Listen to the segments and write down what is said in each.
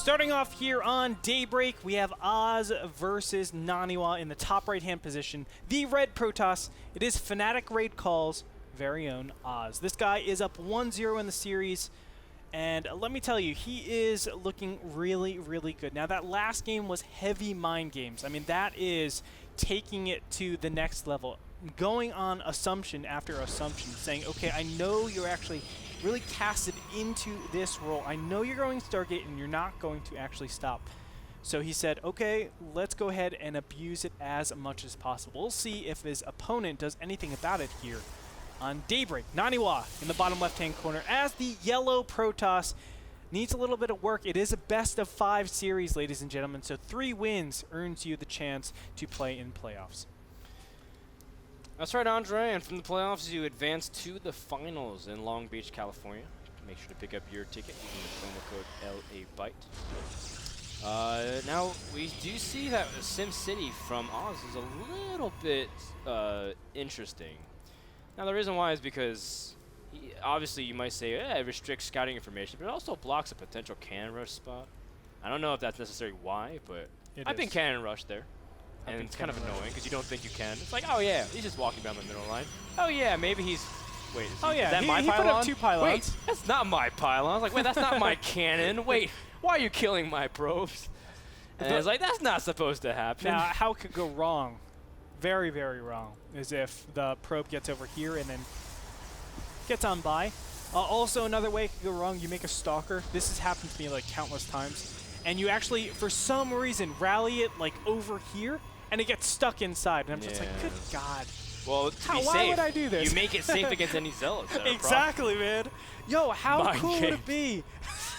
Starting off here on Daybreak, we have Oz versus Naniwa in the top right-hand position. The red Protoss, it is Fnatic Raid Call's very own Oz. This guy is up 1-0 in the series, and let me tell you, he is looking really, really good. Now, that last game was heavy mind games. I mean, that is taking it to the next level, going on assumption after assumption, saying, okay, I know you're actually really casted into this role. I know you're going Stargate and you're not going to actually stop. So he said, okay, let's go ahead and abuse it as much as possible. We'll see if his opponent does anything about it here on Daybreak. Naniwa in the bottom left-hand corner as the yellow Protoss needs a little bit of work. It is a best-of-5 series, ladies and gentlemen, so 3 wins earns you the chance to play in playoffs. That's right, Andre, and from the playoffs, you advance to the finals in Long Beach, California. Make sure to pick up your ticket using the promo code LABYTE. Now, we do see that SimCity from Oz is a little bit interesting. Now, the reason why is because, obviously, you might say, it restricts scouting information, but it also blocks a potential cannon rush spot. I don't know if that's necessarily why, but I've been cannon rushed there. And it's kind of annoying because you don't think you can. It's like, oh yeah, he's just walking down the middle line. Oh yeah, maybe he's. Wait, is that my pylon? He put up 2 pylons. Wait, that's not my pylon. I was like, wait, that's not my cannon. Wait, why are you killing my probes? And I was like, that's not supposed to happen. Now, how it could go wrong, very, very wrong, is if the probe gets over here and then gets on by. Also, another way it could go wrong, you make a stalker. This has happened to me like countless times. And you actually, for some reason, rally it like over here, and it gets stuck inside. And I'm just like, good God. Well, why would I do this? You make it safe against any zealots. Exactly, man. Yo, how cool would it be?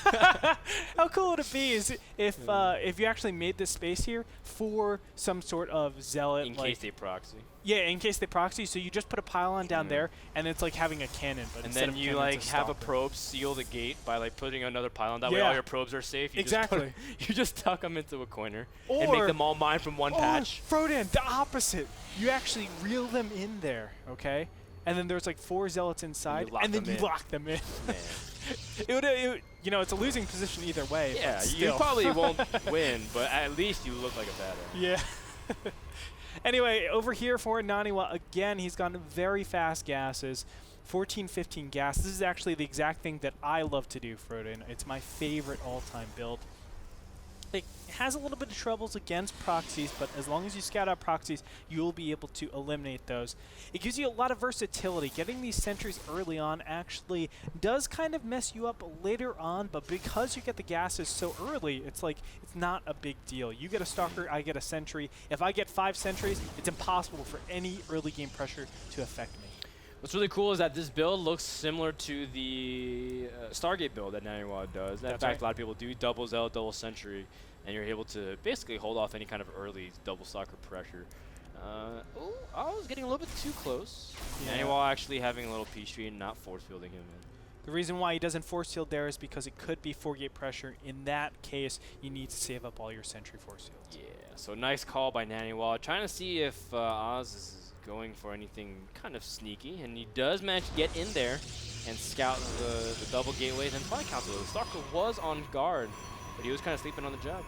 How cool would it be is if you actually made this space here for some sort of zealot. In case they proxy. Yeah, in case they proxy. So you just put a pylon down there, and it's like having a cannon. But and then you like have a probe seal the gate by like putting another pylon. That way all your probes are safe. You exactly. You just tuck them into a corner and make them all mine from one patch. Frodan, the opposite. You actually reel them in there, okay? And then there's like 4 zealots inside, and then you lock them in. It, you know, it's a losing position either way. Yeah, you probably won't win, but at least you look like a badass. Yeah. Anyway, over here for Naniwa, again, he's gotten very fast gases. 14-15 gas. This is actually the exact thing that I love to do, Frodan. It's my favorite all-time build. It has a little bit of troubles against proxies, but as long as you scout out proxies, you'll be able to eliminate those. It gives you a lot of versatility. Getting these sentries early on actually does kind of mess you up later on, but because you get the gases so early, it's like it's not a big deal. You get a stalker, I get a sentry. If I get 5 sentries, it's impossible for any early game pressure to affect me. What's really cool is that this build looks similar to the Stargate build that Naniwa does. In fact, a lot of people do double zealot, double sentry, and you're able to basically hold off any kind of early double stalker pressure. Oh, I was getting a little bit too close. Yeah. Naniwa actually having a little P-Street and not force fielding him in. The reason why he doesn't force field there is because it could be 4-gate pressure. In that case, you need to save up all your sentry force fields. Yeah, so nice call by Naniwa. Trying to see if Oz is going for anything kind of sneaky, and he does manage to get in there and scout the double gateways and probably counter those. Stalker was on guard, but he was kind of sleeping on the job.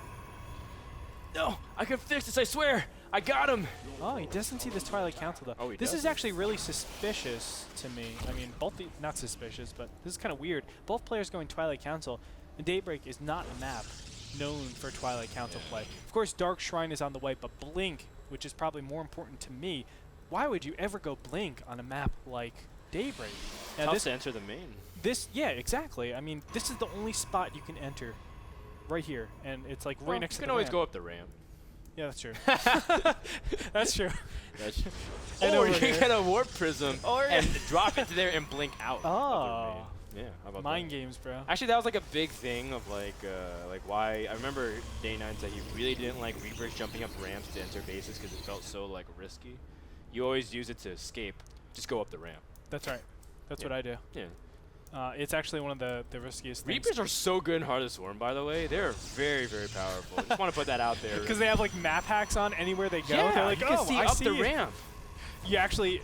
No, I can fix this, I swear! I got him! Oh, he doesn't see this Twilight Council, though. Oh, this is actually really suspicious to me. I mean, not suspicious, but this is kind of weird. Both players going Twilight Council, and Daybreak is not a map known for Twilight Council play. Of course, Dark Shrine is on the way, but Blink, which is probably more important to me, why would you ever go Blink on a map like Daybreak? Now tough to enter the main. Yeah, exactly. I mean, this is the only spot you can enter right here, and it's like right next to the ramp. You can always go up the ramp. Yeah, that's true. That's true. Or you can get a warp prism and drop it there and blink out. Oh. Yeah, how about mind games, bro. Actually, that was like a big thing of like why I remember Day9 said he really didn't like Reapers jumping up ramps to enter bases because it felt so like risky. You always use it to escape. Just go up the ramp. That's right. That's what I do. Yeah. It's actually one of the riskiest things. Reapers are so good in Heart of the Swarm, by the way. They're very, very powerful. Just want to put that out there. Because they have like map hacks on anywhere they go. Yeah, they're like, you can see up the ramp. You actually,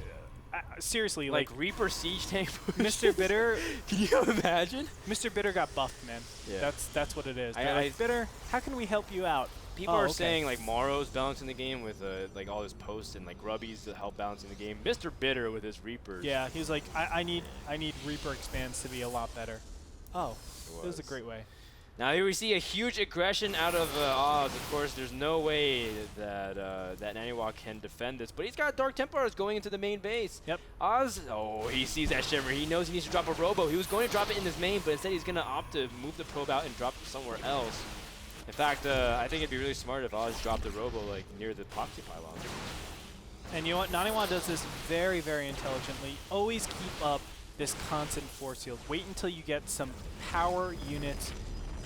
seriously, like Reaper Siege tank. Mr. Bitter. Can you imagine? Mr. Bitter got buffed, man. Yeah. That's what it is. I Like, Bitter, how can we help you out? People are saying like Morrow's balancing the game with like all his posts and like Grubby's to help balancing the game. Mr. Bitter with his Reapers. Yeah, he's like, I need Reaper expands to be a lot better. Oh, it was a great way. Now here we see a huge aggression out of Oz. Of course, there's no way that that Naniwa can defend this, but he's got Dark Templars going into the main base. Yep. Oz, oh, he sees that Shimmer. He knows he needs to drop a Robo. He was going to drop it in his main, but instead he's going to opt to move the probe out and drop it somewhere else. In fact, I think it'd be really smart if Oz dropped the Robo like near the Proxy Pylon. And you know what? Naniwa does this very, very intelligently. Always keep up this constant force field. Wait until you get some power units,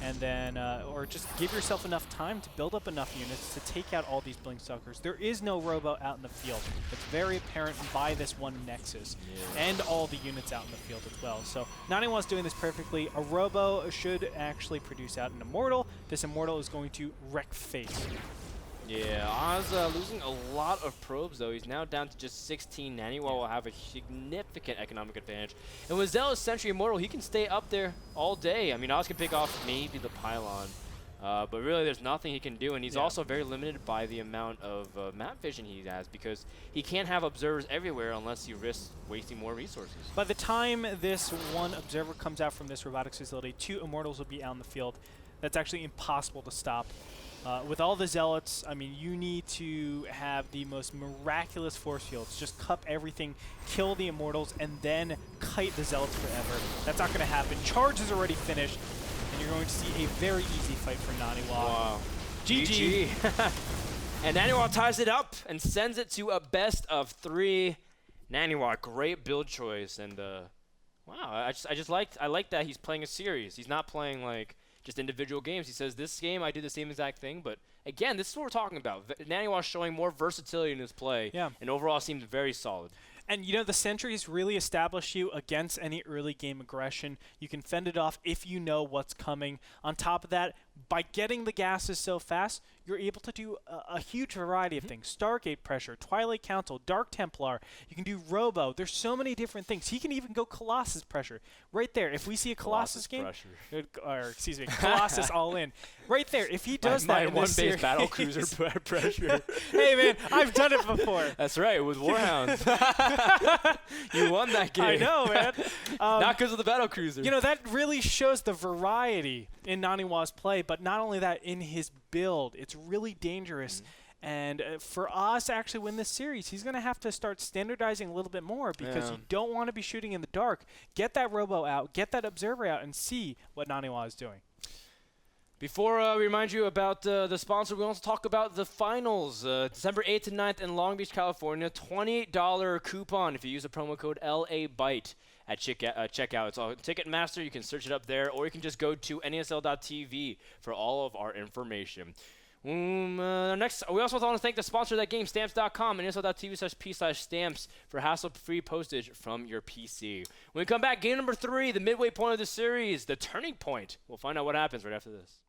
and then, or just give yourself enough time to build up enough units to take out all these Blinkstalkers. There is no Robo out in the field. It's very apparent by this one Nexus, and all the units out in the field as well. So Naniwa's doing this perfectly. A Robo should actually produce out an Immortal. This Immortal is going to wreck face. Yeah, Oz losing a lot of probes, though. He's now down to just 16. Naniwa will have a significant economic advantage. And with Zealous Sentry Immortal, he can stay up there all day. I mean, Oz can pick off maybe the Pylon, but really there's nothing he can do. And he's also very limited by the amount of map vision he has, because he can't have observers everywhere unless he risks wasting more resources. By the time this one observer comes out from this robotics facility, 2 Immortals will be out in the field. That's actually impossible to stop. With all the Zealots, I mean, you need to have the most miraculous force fields. Just cup everything, kill the Immortals, and then kite the Zealots forever. That's not going to happen. Charge is already finished, and you're going to see a very easy fight for Naniwa. Wow. GG. And Naniwa ties it up and sends it to a best of 3. Naniwa, great build choice, and wow, I like that he's playing a series. He's not playing like just individual games. He says, this game I did the same exact thing, but again, this is what we're talking about. Naniwa showing more versatility in his play, and overall seems very solid. And you know, the sentries really establish you against any early game aggression. You can fend it off if you know what's coming. On top of that, by getting the gases so fast, you're able to do a huge variety of things. Stargate Pressure, Twilight Council, Dark Templar. You can do Robo. There's so many different things. He can even go Colossus Pressure. Right there, if we see a Colossus game, or excuse me, Colossus all in. Right there, if he does that in this series, battle cruiser pressure. Hey man, I've done it before. That's right, with Warhounds. You won that game. I know, man. Not because of the battle cruiser. You know, that really shows the variety in Naniwa's play, but not only that, in his build. It's really dangerous. And for Oz to actually win this series, he's going to have to start standardizing a little bit more, because you don't want to be shooting in the dark. Get that Robo out, get that Observer out, and see what Naniwa is doing. Before we remind you about the sponsor, we also talk about the finals. December 8th and 9th in Long Beach, California. $28 coupon if you use the promo code LABYTE at checkout. It's on Ticketmaster. You can search it up there, or you can just go to NASL.tv for all of our information. Next, we also want to thank the sponsor of that game, Stamps.com, and NASL.tv/P/stamps for hassle-free postage from your PC. When we come back, game number 3, the midway point of the series, the turning point. We'll find out what happens right after this.